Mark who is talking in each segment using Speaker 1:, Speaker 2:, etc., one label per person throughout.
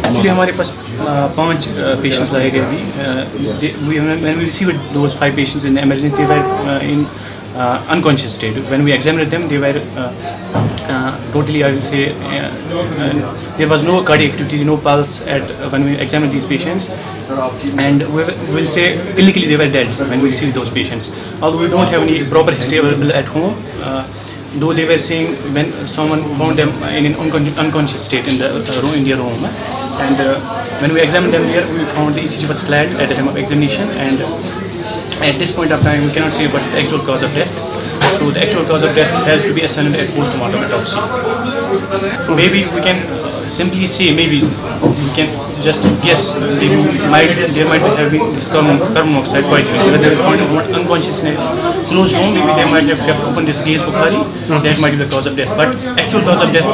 Speaker 1: Actually हमारे पास 5 patients लाए गए अभी. When we received those 5 patients in the emergency, they were in unconscious state. When we examined them, they were totally, I will say, there was no cardiac activity, no pulse when we examined these patients, and we will say clinically they were dead when we received those patients. Although we don't have any proper history available at home, though they were saying when someone found them in an unconscious state in their room, and when we examined them here, we found the ECG was flat at the time of examination, and at this point of time we cannot say what is the actual cause of death. So the actual cause of death has to be ascertained at post-mortem autopsy. Maybe we can simply say, maybe we can just guess, there might have been this carbon monoxide poisoning. Whether they found unconscious in a closed room, maybe they might have kept open this gas bukhari, that might be the cause of death. But actual cause of death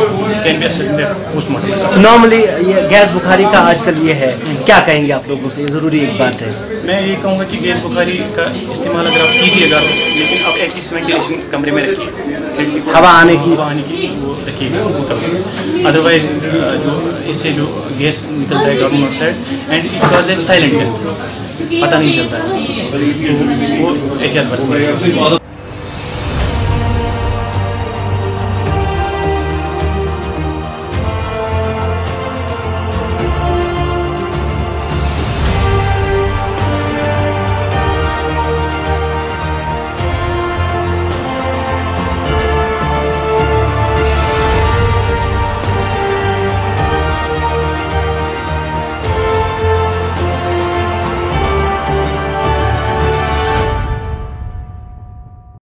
Speaker 1: can be ascertained at post-mortem.
Speaker 2: तो normally ये gas Bukhari का आजकल ये है, क्या कहेंगे आप लोगों से? ये ज़रूरी एक बात है.
Speaker 1: मैं ये कहूँगा कि गैस बुखारी का इस्तेमाल अगर आप कीजिएगा, लेकिन आप एटलीस्ट वेंटिलेशन कमरे में रखिए,
Speaker 2: हवा आने की
Speaker 1: वो रखिएगा, वो करिएगा. अदरवाइज जो इससे जो गैस निकलता है carbon monoxide, and it cause A silent death, पता नहीं चलता है, तो वो एहतियात बरतें.